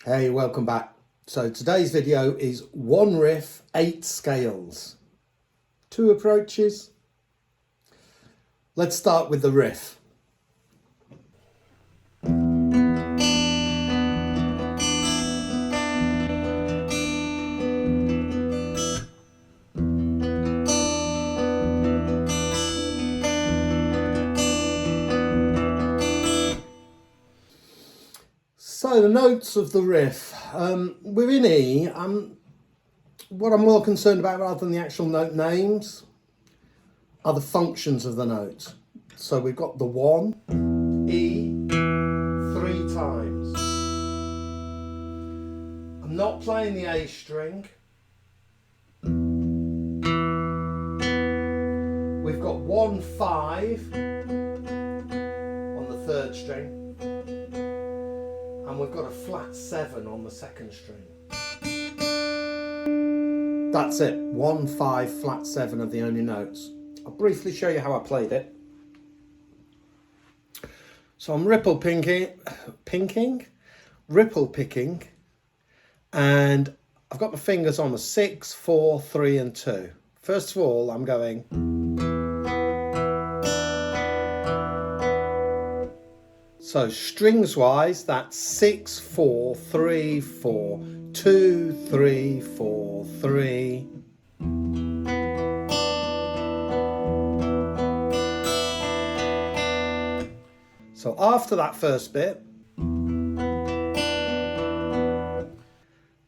Hey, welcome back. So today's video is one riff, 8 scales, 2 approaches. Let's start with the riff. So the notes of the riff, we're in E. What I'm more concerned about rather than the actual note names are the functions of the note. So we've got the 1, E, 3 times. I'm not playing the A string. We've got 1, 5 on the 3rd string. And we've got a flat 7 on the 2nd string. That's it. 1, 5, flat 7 are the only notes. I'll briefly show you how I played it. So I'm ripple picking, and I've got my fingers on the 6, 4, 3 and 2. First of all, I'm going. So strings wise, that's 6, 4, 3, 4, 2, 3, 4, 3. So after that first bit,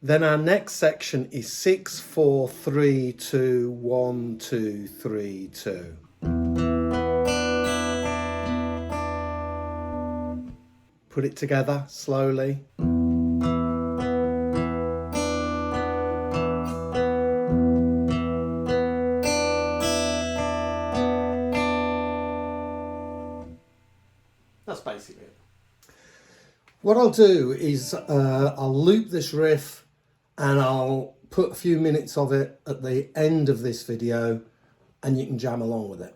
then our next section is 6, 4, 3, 2, 1, 2, 3, 2. Put it together slowly. That's basically it. What I'll do is I'll loop this riff and I'll put a few minutes of it at the end of this video and you can jam along with it.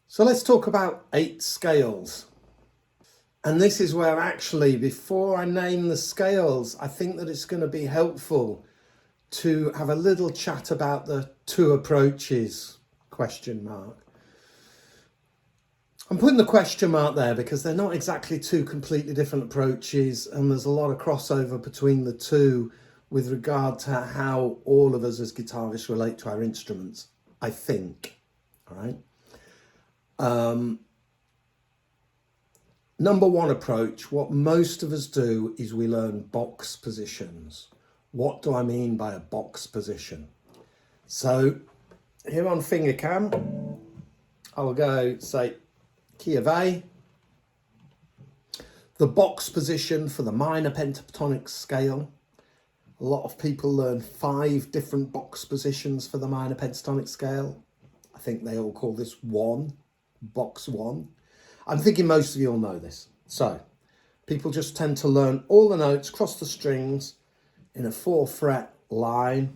So let's talk about 8 scales. And this is where actually, before I name the scales, I think that it's going to be helpful to have a little chat about the 2 approaches, question mark. I'm putting the question mark there because they're not exactly 2 completely different approaches, and there's a lot of crossover between the 2 with regard to how all of us as guitarists relate to our instruments, I think. All right. Number 1 approach, what most of us do is we learn box positions. What do I mean by a box position? So here on finger cam, I'll go say key of A. The box position for the minor pentatonic scale. A lot of people learn 5 different box positions for the minor pentatonic scale. I think they all call this 1, box 1. I'm thinking most of you all know this. So people just tend to learn all the notes across the strings in a 4-fret line.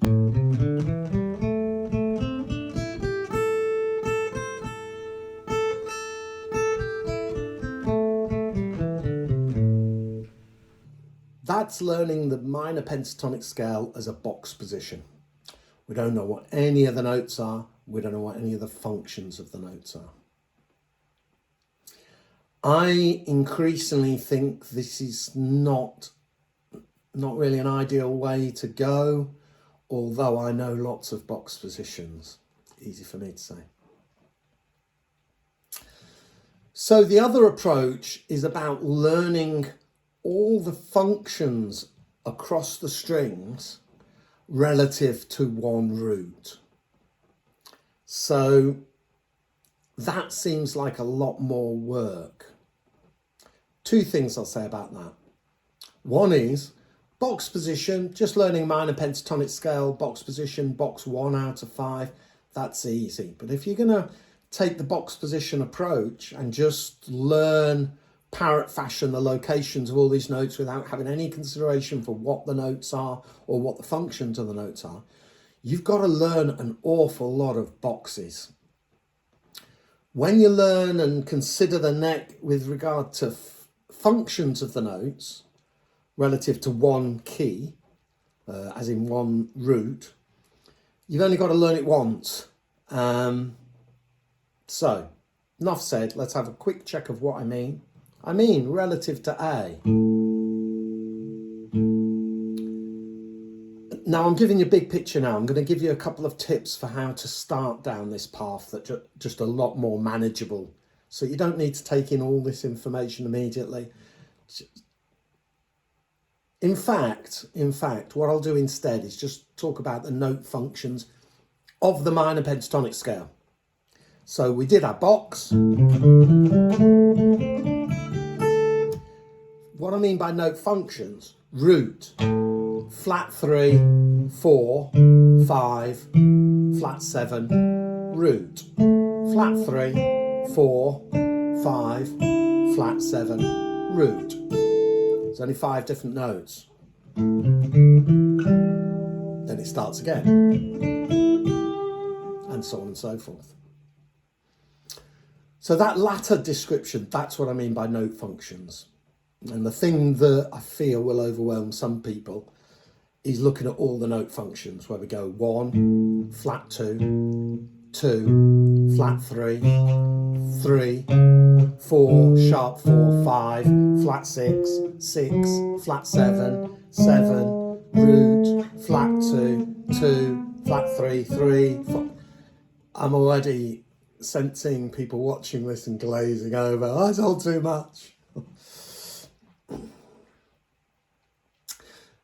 That's learning the minor pentatonic scale as a box position. We don't know what any of the notes are. We don't know what any of the functions of the notes are. I increasingly think this is not really an ideal way to go, although I know lots of box positions. Easy for me to say. So the other approach is about learning all the functions across the strings relative to one root. So that seems like a lot more work. 2 things I'll say about that. One is box position, just learning minor pentatonic scale, box position, box 1 out of 5, that's easy. But if you're going to take the box position approach and just learn parrot fashion the locations of all these notes without having any consideration for what the notes are or what the functions of the notes are, you've got to learn an awful lot of boxes. When you learn and consider the neck with regard to functions of the notes, relative to one key, as in one root, you've only got to learn it once. So, enough said, let's have a quick check of what I mean. I mean relative to A. Now I'm giving you a big picture now. I'm going to give you a couple of tips for how to start down this path that just a lot more manageable. So you don't need to take in all this information immediately. In fact, what I'll do instead is just talk about the note functions of the minor pentatonic scale. So we did our box. What I mean by note functions, root, flat 3, 4, 5, flat 7, root, flat 3, 4, 5, flat 7, root. There's only 5 different notes. Then it starts again, and so on and so forth. So that latter description, that's what I mean by note functions. And the thing that I fear will overwhelm some people is looking at all the note functions, where we go 1, flat 2, 2, flat 3, 3, 4, sharp 4, 5, flat 6, 6, flat 7, 7, root, flat 2, 2, flat 3, 3, 4. I'm already sensing people watching this and glazing over. Oh, that's all too much.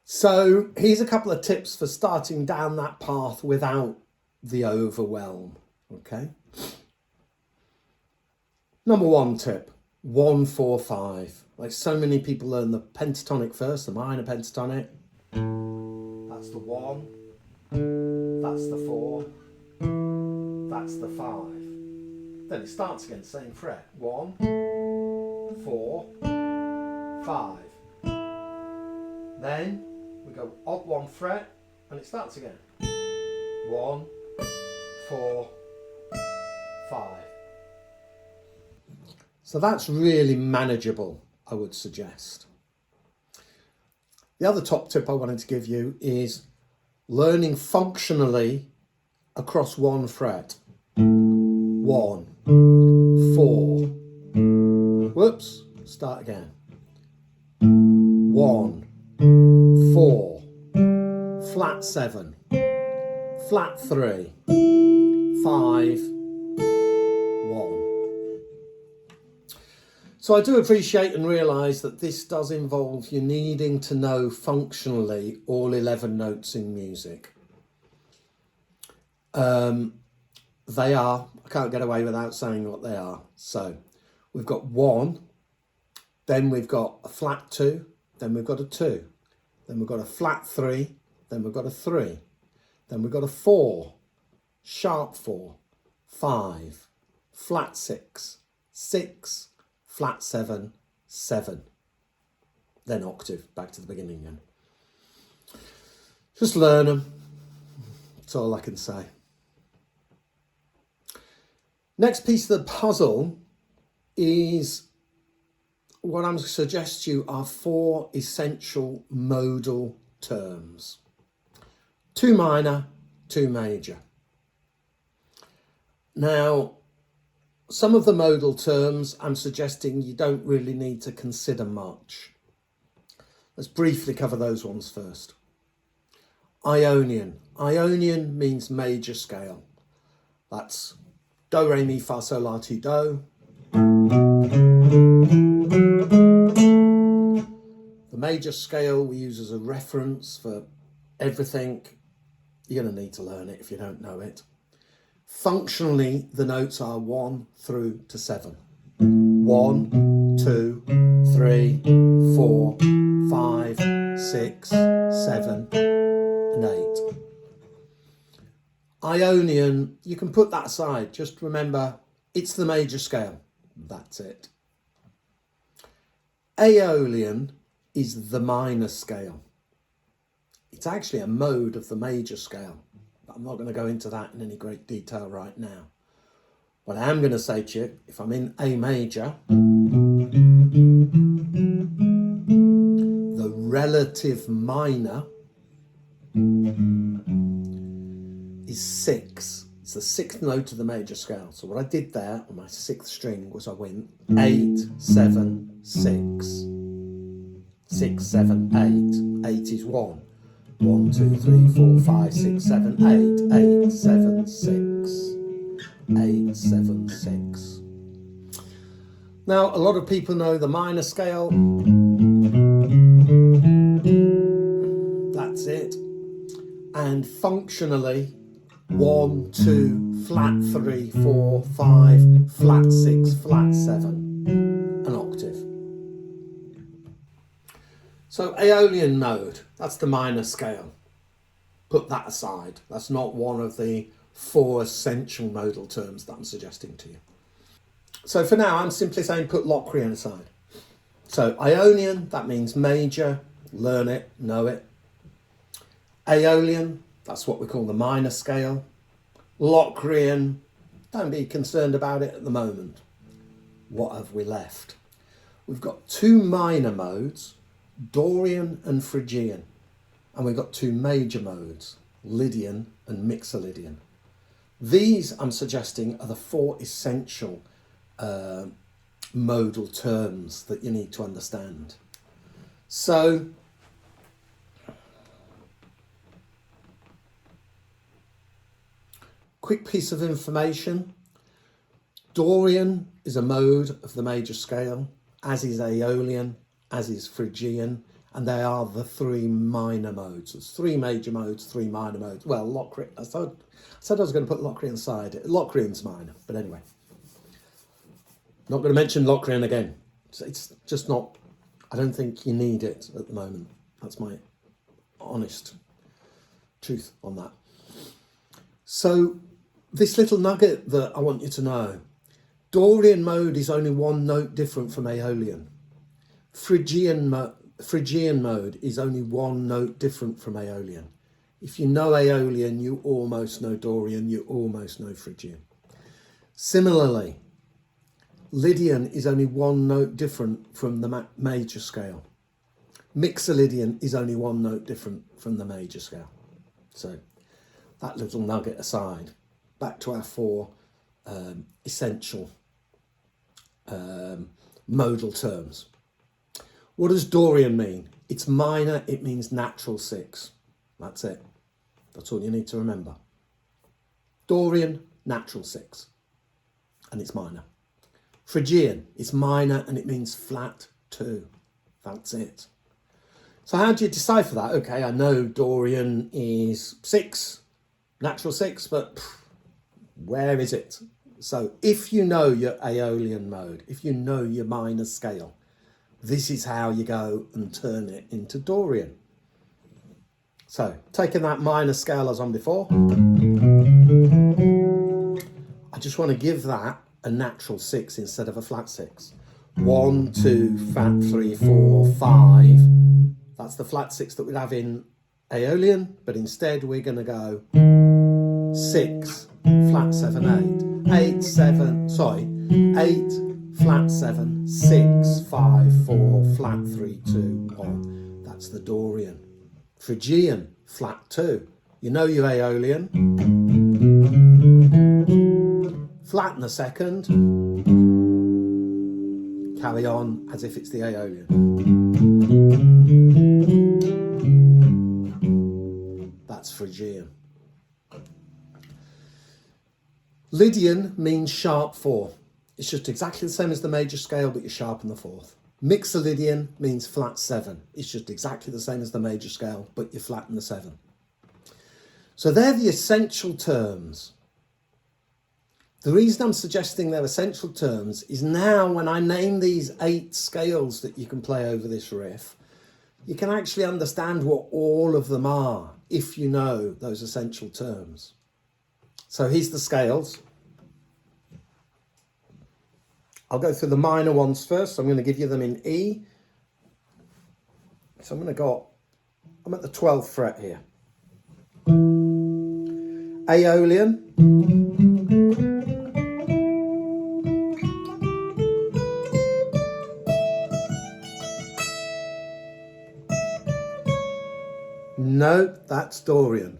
So here's a couple of tips for starting down that path without the overwhelm, okay? Number 1 tip, 1, 4, 5. Like so many people learn the pentatonic first, the minor pentatonic. That's the 1, that's the 4, that's the 5. Then it starts again, same fret. 1, 4, 5. Then we go up 1 fret and it starts again. 1, 4, 5. So that's really manageable, I would suggest. The other top tip I wanted to give you is learning functionally across 1 fret. 1, 4. Whoops, start again. 1, 4, flat 7, flat 3, 5, 1. So I do appreciate and realise that this does involve you needing to know functionally all 11 notes in music. They are, I can't get away without saying what they are. So we've got 1, then we've got a flat 2, then we've got a 2, then we've got a flat 3, then we've got a 3, then we've got a 4, sharp 4, 5, flat 6, 6, flat 7, 7, then octave, back to the beginning again. Just learn them, that's all I can say. Next piece of the puzzle is what I'm going to suggest to you are 4 essential modal terms. 2 minor, 2 major. Now, some of the modal terms I'm suggesting you don't really need to consider much. Let's briefly cover those ones first. Aeolian. Aeolian means major scale. That's do, re, mi, fa, sol, la, ti, do. The major scale we use as a reference for everything. You're going to need to learn it if you don't know it. Functionally, the notes are 1 through to 7. 1, 2, 3, 4, 5, 6, 7, and 8. Ionian, you can put that aside. Just remember, it's the major scale. That's it. Aeolian is the minor scale. It's actually a mode of the major scale, but I'm not going to go into that in any great detail right now. What I am going to say to you, if I'm in A major, the relative minor is 6. It's the 6th note of the major scale. So what I did there on my 6th string was I went 8, 7, 6. 6, 7, 8. 8 is 1. 1, 2, 3, 4, 5, 6, 7, 8. 8, 7, 6. 8, 7, 6. Now, a lot of people know the minor scale. That's it. And functionally, 1, 2, flat 3, 4, 5, flat 6, flat 7, an octave. So Aeolian mode, that's the minor scale. Put that aside. That's not one of the 4 essential modal terms that I'm suggesting to you. So for now, I'm simply saying put Locrian aside. So Ionian, that means major, learn it, know it. Aeolian, that's what we call the minor scale. Locrian, don't be concerned about it at the moment. What have we left? We've got 2 minor modes, Dorian and Phrygian. And we've got 2 major modes, Lydian and Mixolydian. These, I'm suggesting, are the 4 essential modal terms that you need to understand. So, quick piece of information. Dorian is a mode of the major scale, as is Aeolian, as is Phrygian, and they are the 3 minor modes. There's 3 major modes, 3 minor modes. Well, Locrian, I said I was going to put Locrian aside. Locrian's minor, but anyway. Not going to mention Locrian again. It's just not, I don't think you need it at the moment. That's my honest truth on that. So this little nugget that I want you to know, Dorian mode is only 1 note different from Aeolian. Phrygian mode is only 1 note different from Aeolian. If you know Aeolian, you almost know Dorian, you almost know Phrygian. Similarly, Lydian is only 1 note different from the major scale. Mixolydian is only 1 note different from the major scale. So that little nugget aside, back to our 4 essential modal terms. What does Dorian mean? It's minor, it means natural 6. That's it. That's all you need to remember. Dorian, natural 6. And it's minor. Phrygian, it's minor and it means flat 2. That's it. So how do you decipher that? Okay, I know Dorian is 6, natural 6, but where is it? So if you know your Aeolian mode, if you know your minor scale, this is how you go and turn it into Dorian. So taking that minor scale I was on before, I just want to give that a natural 6 instead of a flat 6. 1, 2, flat 3, 4, 5. That's the flat 6 that we'd have in Aeolian, but instead we're going to go 6, flat 7, 8, 8, 7, sorry, 8, flat 7, 6, 5, 4, flat 3, 2, 1. That's the Dorian. Phrygian, flat 2. You know your Aeolian. Flatten the second. Carry on as if it's the Aeolian. That's Phrygian. Lydian means sharp 4. It's just exactly the same as the major scale, but you sharpen the 4th. Mixolydian means flat 7. It's just exactly the same as the major scale, but you flatten the 7. So they're the essential terms. The reason I'm suggesting they're essential terms is now when I name these 8 scales that you can play over this riff, you can actually understand what all of them are if you know those essential terms. So here's the scales. I'll go through the minor ones first. I'm going to give you them in E. So I'm at the 12th fret here. Aeolian. No, that's Dorian.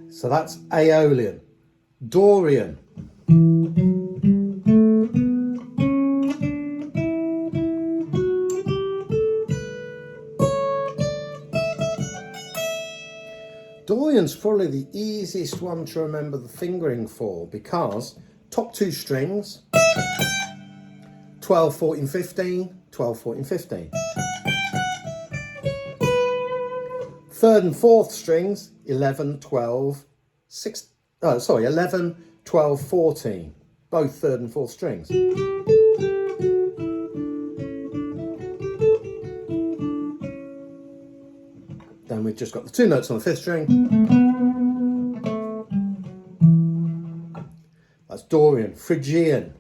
So that's Aeolian. Dorian. Dorian's probably the easiest one to remember the fingering for, because top two strings, 12, 14, 15, 12, 14, 15. Third and fourth strings, 11, 12, 11, 12, 14. Both third and fourth strings. Then we've just got the two notes on the fifth string. That's Dorian. Phrygian.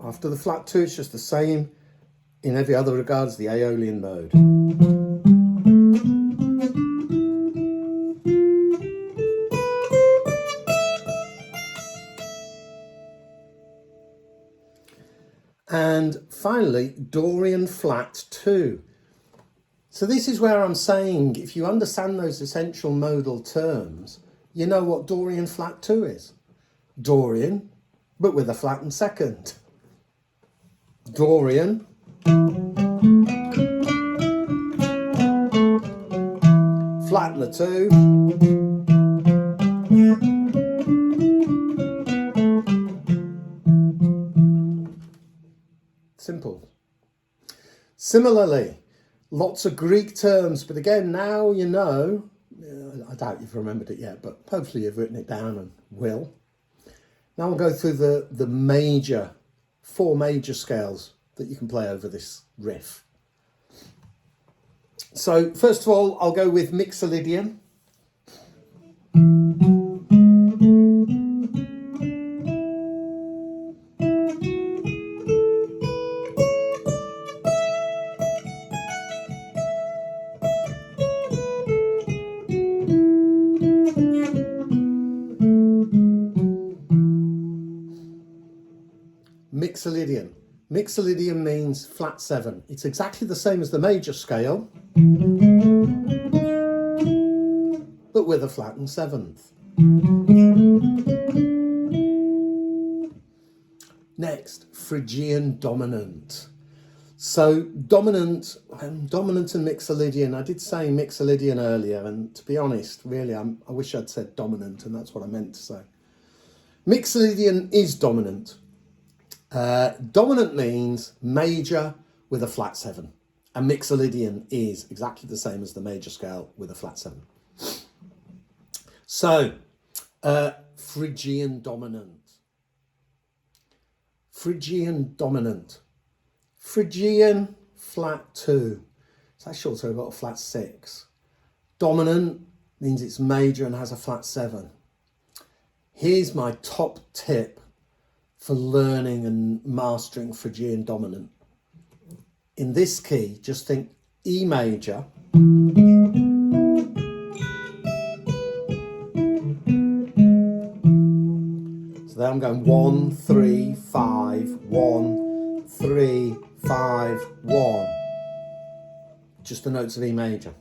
After the flat two, it's just the same in every other regard as the Aeolian mode. And finally, Dorian flat 2. So this is where I'm saying, if you understand those essential modal terms, you know what Dorian flat 2 is. Dorian, but with a flattened second. Dorian, flatten the 2. Simple. Similarly, lots of Greek terms, but again, now you know, I doubt you've remembered it yet, but hopefully you've written it down and will. Now we'll go through the four major scales that you can play over this riff. So first of all, I'll go with Mixolydian. Mixolydian. Mixolydian means flat 7. It's exactly the same as the major scale, but with a flattened 7th. Next, Phrygian dominant. So dominant and Mixolydian. I did say Mixolydian earlier, and to be honest, really, I wish I'd said dominant, and that's what I meant to say. Mixolydian is dominant. Dominant means major with a flat 7, and Mixolydian is exactly the same as the major scale with a flat 7. So, Phrygian dominant. Phrygian dominant. Phrygian flat 2. It's actually also got a flat 6. Dominant means it's major and has a flat 7. Here's my top tip for learning and mastering Phrygian dominant. In this key, just think E major, so there I'm going 1, 3, 5, 1, 3, 5, 1. Just the notes of E major.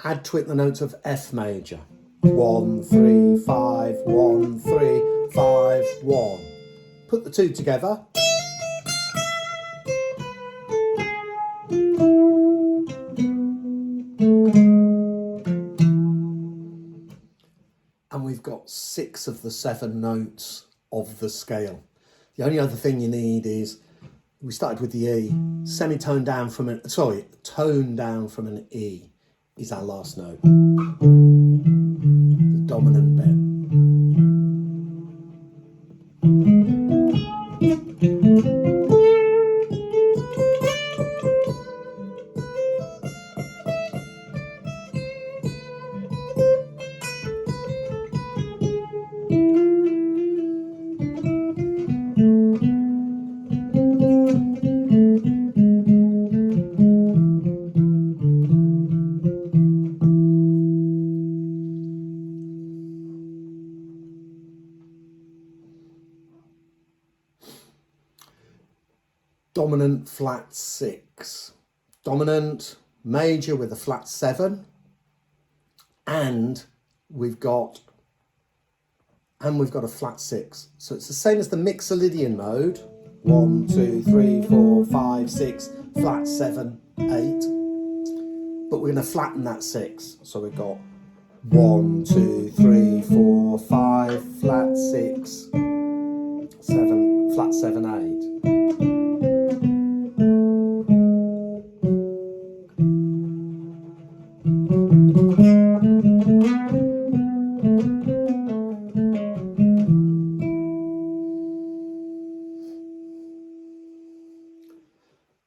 Add to it the notes of F major. 1, 3, 5, 1, 3, 5, 1. Put the two together. And we've got 6 of the 7 notes of the scale. The only other thing you need is, we started with the E, tone down from an E is our last note. The dominant bit. dominant flat 6. Dominant major with a flat 7. And we've got a flat 6. So it's the same as the Mixolydian mode. 1, 2, 3, 4, 5, 6, flat 7, 8. But we're going to flatten that 6. So we've got 1, 2, 3, 4, 5, flat 6, 7, flat 7, 8.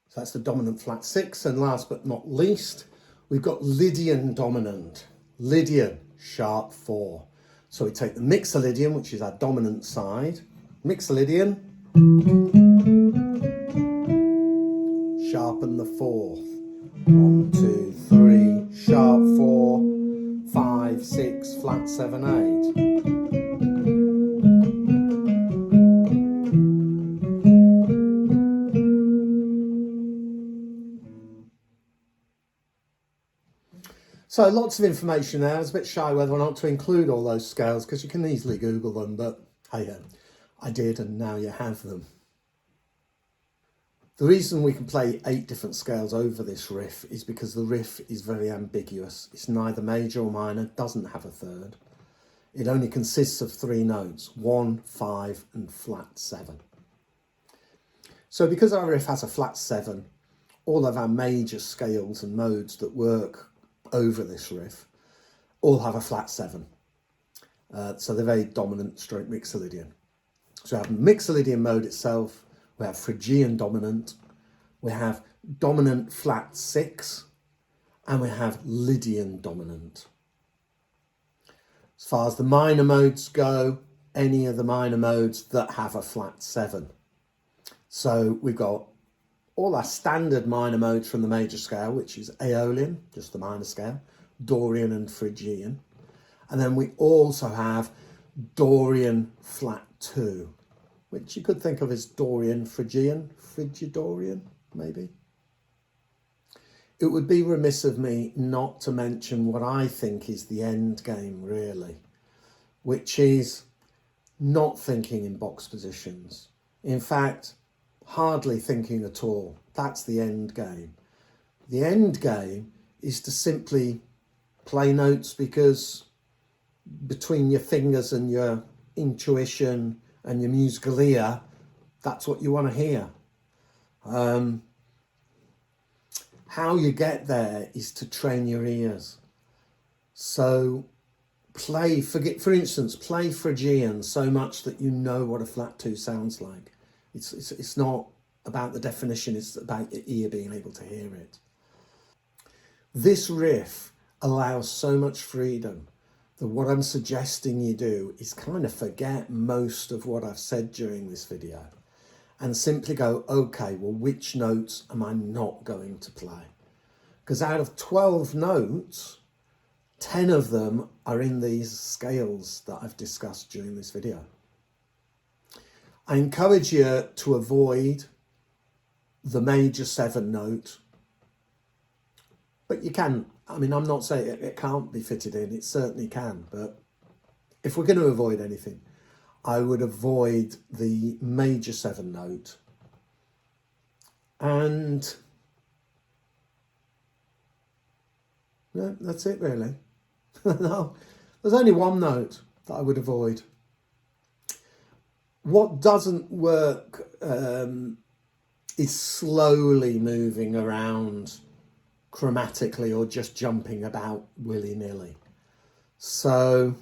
So that's the dominant flat 6, and last but not least, we've got Lydian dominant. Lydian, sharp 4. So we take the Mixolydian, which is our dominant side. Mixolydian, sharpen the 4th. 1, 2, 3, sharp 4, 5, 6, flat 7, 8. So lots of information there. I was a bit shy whether or not to include all those scales because you can easily Google them, but hey, I did, and now you have them. The reason we can play 8 different scales over this riff is because the riff is very ambiguous. It's neither major or minor, doesn't have a third. It only consists of 3 notes, 1, 5 and flat 7. So because our riff has a flat 7, all of our major scales and modes that work over this riff all have a flat 7. So they're very dominant stroke Mixolydian. So we have Mixolydian mode itself, we have Phrygian dominant, we have dominant flat 6, and we have Lydian dominant. As far as the minor modes go, any of the minor modes that have a flat 7. So we've got all our standard minor modes from the major scale, which is Aeolian, just the minor scale, Dorian and Phrygian. And then we also have Dorian flat 2, which you could think of as Dorian Phrygian, Frigidorian, maybe. It would be remiss of me not to mention what I think is the end game, really, which is not thinking in box positions. In fact, hardly thinking at all. That's the end game. The end game is to simply play notes because between your fingers and your intuition and your musical ear, that's what you want to hear. How you get there is to train your ears. So play, for instance, play Phrygian so much that you know what a flat 2 sounds like. It's not about the definition, it's about your ear being able to hear it. This riff allows so much freedom that what I'm suggesting you do is kind of forget most of what I've said during this video and simply go, okay, well, which notes am I not going to play? Because out of 12 notes, 10 of them are in these scales that I've discussed during this video. I encourage you to avoid the major 7 note, but you can. I mean, I'm not saying it can't be fitted in, it certainly can, but if we're going to avoid anything, I would avoid the major 7 note. And no, that's it really. No, there's only one note that I would avoid. What doesn't work is slowly moving around chromatically or just jumping about willy-nilly. So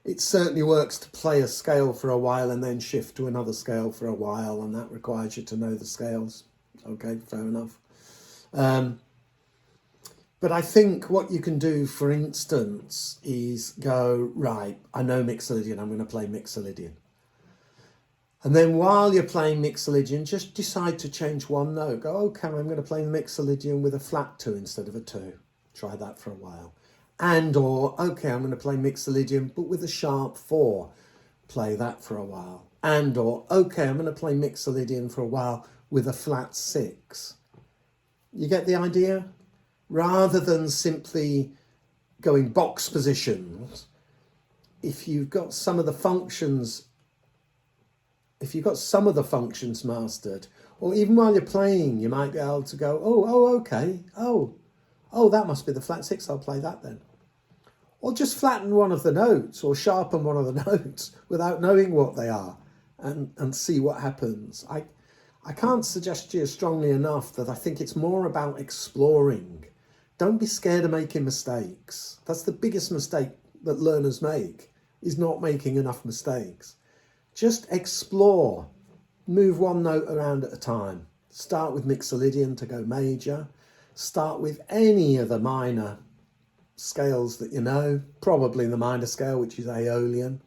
it certainly works to play a scale for a while and then shift to another scale for a while, and that requires you to know the scales. Okay, fair enough. But I think what you can do, for instance, is go, right, I know Mixolydian, I'm going to play Mixolydian. And then while you're playing Mixolydian, just decide to change one note. Go, okay, I'm going to play Mixolydian with a flat 2 instead of a 2. Try that for a while. And or, okay, I'm going to play Mixolydian, but with a sharp 4. Play that for a while. and or, okay, I'm going to play Mixolydian for a while with a flat 6. You get the idea? Rather than simply going box positions, if you've got some of the functions mastered, or even while you're playing, you might be able to go, okay, that must be the flat 6, I'll play that then. Or just flatten one of the notes or sharpen one of the notes without knowing what they are and see what happens. I can't suggest to you strongly enough that I think it's more about exploring. Don't be scared of making mistakes. That's the biggest mistake that learners make, is not making enough mistakes. Just explore. Move one note around at a time. Start with Mixolydian to go major. Start with any of the minor scales that you know, probably the minor scale, which is Aeolian,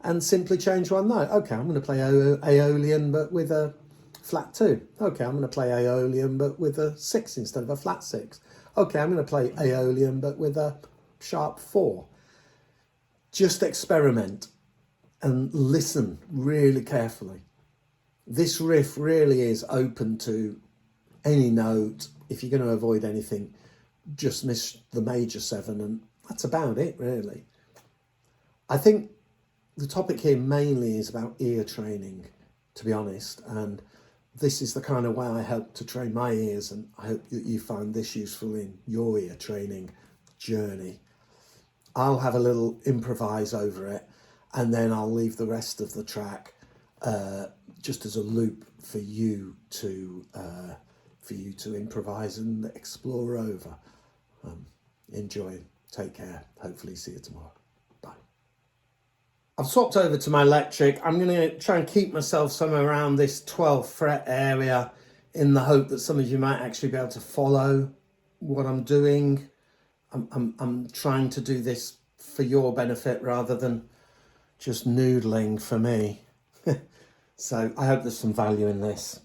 and simply change one note. Okay, I'm going to play Aeolian but with a flat 2. Okay, I'm going to play Aeolian but with a 6 instead of a flat 6. Okay, I'm going to play Aeolian but with a sharp 4. Just experiment and listen really carefully. This riff really is open to any note. If you're going to avoid anything, just miss the major 7, and that's about it really. I think the topic here mainly is about ear training, to be honest, and this is the kind of way I hope to train my ears, and I hope that you find this useful in your ear training journey. I'll have a little improvise over it, and then I'll leave the rest of the track just as a loop for you to improvise and explore over. Enjoy. Take care. Hopefully see you tomorrow. Bye. I've swapped over to my electric. I'm going to try and keep myself somewhere around this 12th fret area in the hope that some of you might actually be able to follow what I'm doing. I'm trying to do this for your benefit rather than just noodling for me. So I hope there's some value in this.